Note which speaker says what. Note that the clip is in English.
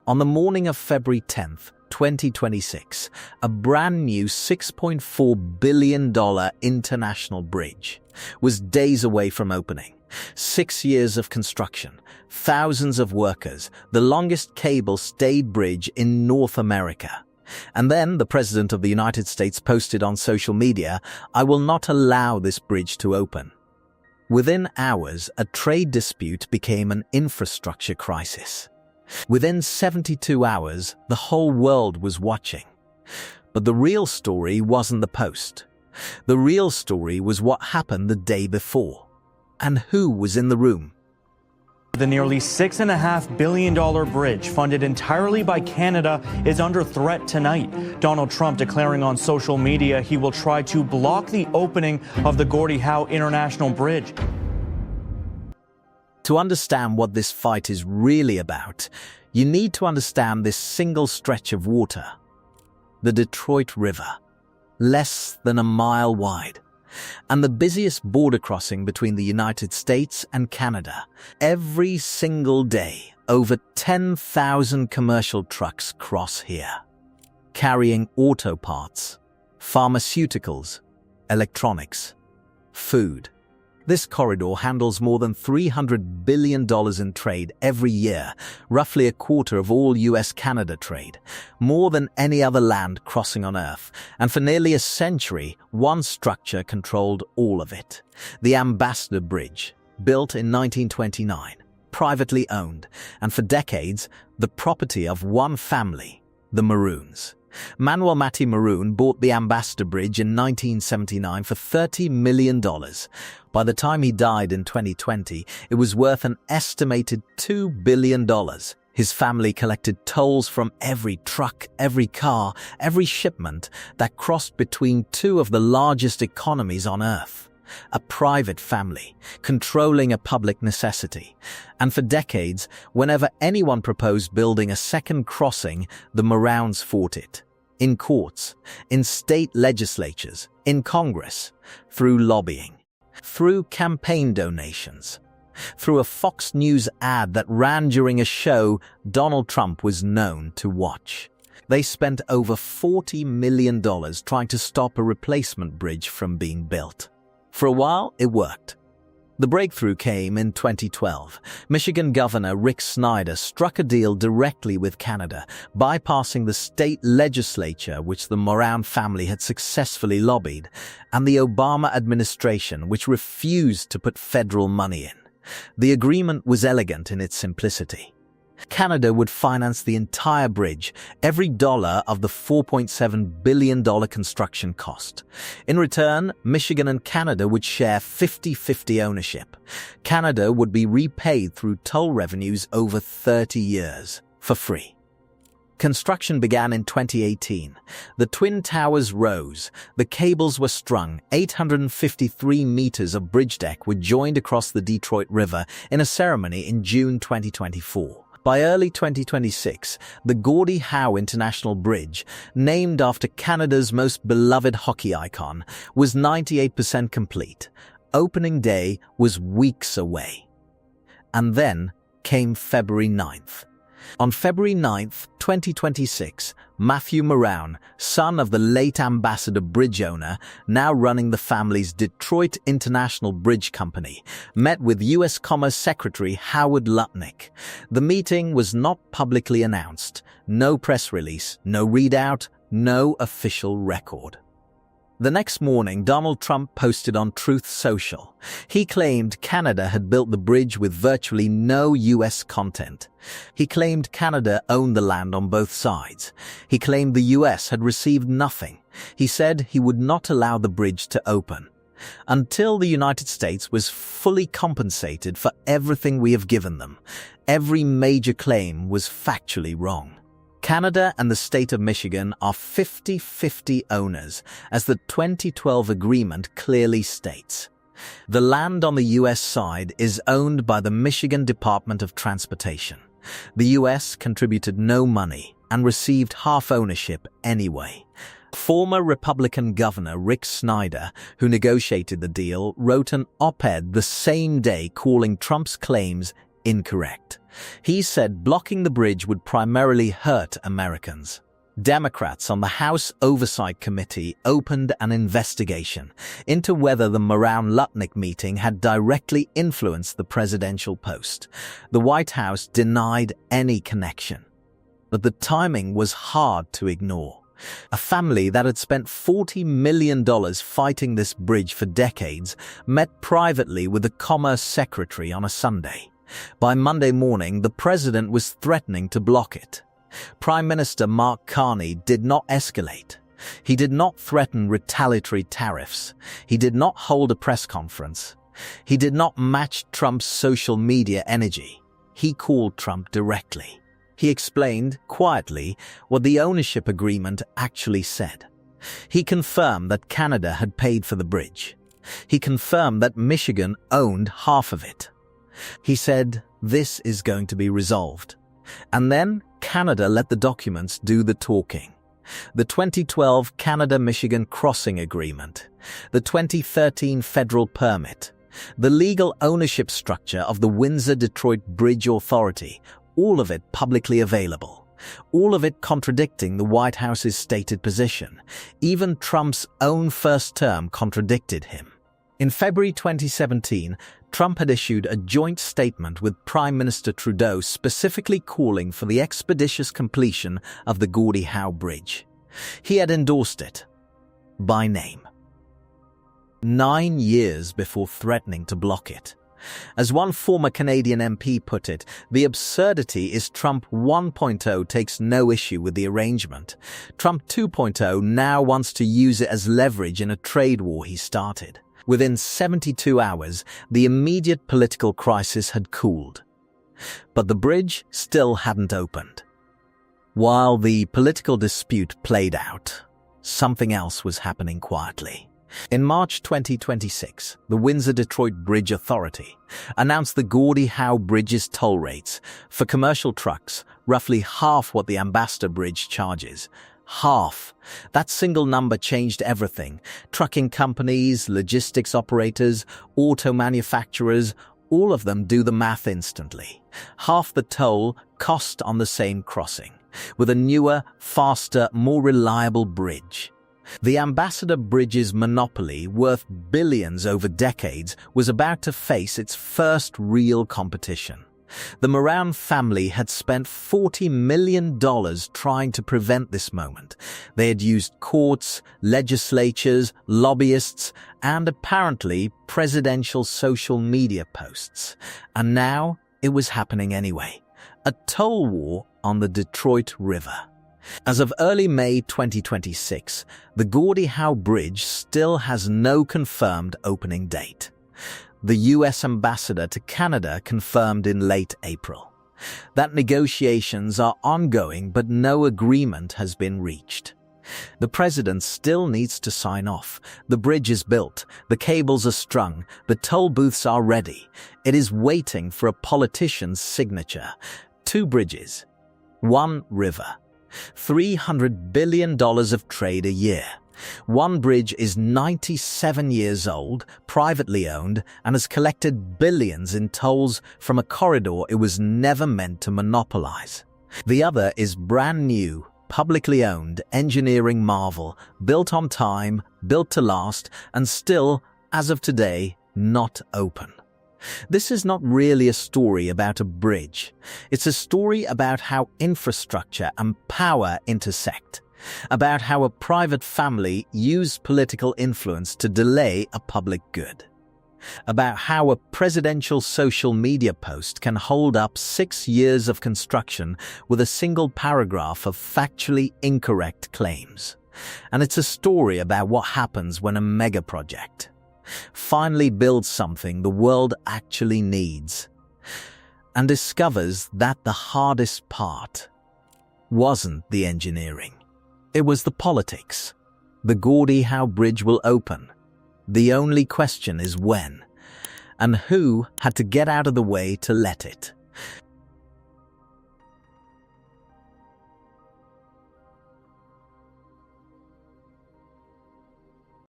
Speaker 1: On the morning of February 10th, 2026, a brand new $6.4 billion international bridge was days away from opening. 6 years of construction, thousands of workers, the longest cable-stayed bridge in North America. And then the President of the United States posted on social media, "I will not allow this bridge to open." Within hours, a trade dispute became an infrastructure crisis. Within 72 hours, the whole world was watching. But the real story wasn't the post. The real story was what happened the day before. And who was in the room?
Speaker 2: The nearly $6.5 billion bridge, funded entirely by Canada, is under threat tonight. Donald Trump declaring on social media he will try to block the opening of the Gordie Howe International Bridge.
Speaker 1: To understand what this fight is really about, you need to understand this single stretch of water. The Detroit River, less than a mile wide, and the busiest border crossing between the United States and Canada. Every single day, over 10,000 commercial trucks cross here, carrying auto parts, pharmaceuticals, electronics, food. This corridor handles more than $300 billion in trade every year, roughly a quarter of all US-Canada trade, more than any other land crossing on Earth. And for nearly a century, one structure controlled all of it. The Ambassador Bridge, built in 1929, privately owned, and for decades, the property of one family, the Maroons. Manuel Matti Maroon bought the Ambassador Bridge in 1979 for $30 million. By the time he died in 2020, it was worth an estimated $2 billion. His family collected tolls from every truck, every car, every shipment that crossed between two of the largest economies on Earth. A private family, controlling a public necessity. And for decades, whenever anyone proposed building a second crossing, the Maroons fought it. In courts, in state legislatures, in Congress, through lobbying, through campaign donations, through a Fox News ad that ran during a show Donald Trump was known to watch. They spent over $40 million trying to stop a replacement bridge from being built. For a while, it worked. The breakthrough came in 2012. Michigan Governor Rick Snyder struck a deal directly with Canada, bypassing the state legislature which the Moran family had successfully lobbied, and the Obama administration which refused to put federal money in. The agreement was elegant in its simplicity. Canada would finance the entire bridge, every dollar of the $4.7 billion construction cost. In return, Michigan and Canada would share 50-50 ownership. Canada would be repaid through toll revenues over 30 years, for free. Construction began in 2018. The Twin Towers rose. The cables were strung. 853 meters of bridge deck were joined across the Detroit River in a ceremony in June 2024. By early 2026, the Gordie Howe International Bridge, named after Canada's most beloved hockey icon, was 98% complete. Opening day was weeks away. And then came February 9th. On February 9th, 2026, Matthew Moran, son of the late Ambassador Bridge owner, now running the family's Detroit International Bridge Company, met with U.S. Commerce Secretary Howard Lutnick. The meeting was not publicly announced. No press release, no readout, no official record. The next morning, Donald Trump posted on Truth Social. He claimed Canada had built the bridge with virtually no U.S. content. He claimed Canada owned the land on both sides. He claimed the U.S. had received nothing. He said he would not allow the bridge to open until the United States was fully compensated for everything we have given them. Every major claim was factually wrong. Canada and the state of Michigan are 50-50 owners, as the 2012 agreement clearly states. The land on the U.S. side is owned by the Michigan Department of Transportation. The U.S. contributed no money and received half ownership anyway. Former Republican Governor Rick Snyder, who negotiated the deal, wrote an op-ed the same day calling Trump's claims incorrect. He said blocking the bridge would primarily hurt Americans. Democrats on the House Oversight Committee opened an investigation into whether the Moran-Lutnick meeting had directly influenced the presidential post. The White House denied any connection. But the timing was hard to ignore. A family that had spent $40 million fighting this bridge for decades met privately with the Commerce Secretary on a Sunday. By Monday morning, the president was threatening to block it. Prime Minister Mark Carney did not escalate. He did not threaten retaliatory tariffs. He did not hold a press conference. He did not match Trump's social media energy. He called Trump directly. He explained, quietly, what the ownership agreement actually said. He confirmed that Canada had paid for the bridge. He confirmed that Michigan owned half of it. He said, "This is going to be resolved." And then Canada let the documents do the talking. The 2012 Canada-Michigan Crossing Agreement, the 2013 federal permit, the legal ownership structure of the Windsor-Detroit Bridge Authority, all of it publicly available. All of it contradicting the White House's stated position. Even Trump's own first term contradicted him. In February 2017, Trump had issued a joint statement with Prime Minister Trudeau specifically calling for the expeditious completion of the Gordie Howe Bridge. He had endorsed it by name 9 years before threatening to block it. As one former Canadian MP put it, the absurdity is Trump 1.0 takes no issue with the arrangement. Trump 2.0 now wants to use it as leverage in a trade war he started. Within 72 hours, the immediate political crisis had cooled. But the bridge still hadn't opened. While the political dispute played out, something else was happening quietly. In March 2026, the Windsor-Detroit Bridge Authority announced the Gordie Howe Bridge's toll rates for commercial trucks, roughly half what the Ambassador Bridge charges. Half. That single number changed everything. Trucking companies, logistics operators, auto manufacturers, all of them do the math instantly. Half the toll cost on the same crossing, with a newer, faster, more reliable bridge. The Ambassador Bridge's monopoly, worth billions over decades, was about to face its first real competition. The Moran family had spent $40 million trying to prevent this moment. They had used courts, legislatures, lobbyists, and apparently presidential social media posts. And now it was happening anyway. A toll war on the Detroit River. As of early May 2026, the Gordie Howe Bridge still has no confirmed opening date. The U.S. ambassador to Canada confirmed in late April that negotiations are ongoing but no agreement has been reached. The president still needs to sign off. The bridge is built, the cables are strung, the toll booths are ready. It is waiting for a politician's signature. 2 bridges, 1 river, $300 billion of trade a year. One bridge is 97 years old, privately owned, and has collected billions in tolls from a corridor it was never meant to monopolize. The other is brand new, publicly owned engineering marvel, built on time, built to last, and still, as of today, not open. This is not really a story about a bridge. It's a story about how infrastructure and power intersect. About how a private family used political influence to delay a public good. About how a presidential social media post can hold up 6 years of construction with a single paragraph of factually incorrect claims. And it's a story about what happens when a mega project finally builds something the world actually needs and discovers that the hardest part wasn't the engineering. It was the politics. The Gordie Howe Bridge will open. The only question is when, and who had to get out of the way to let it.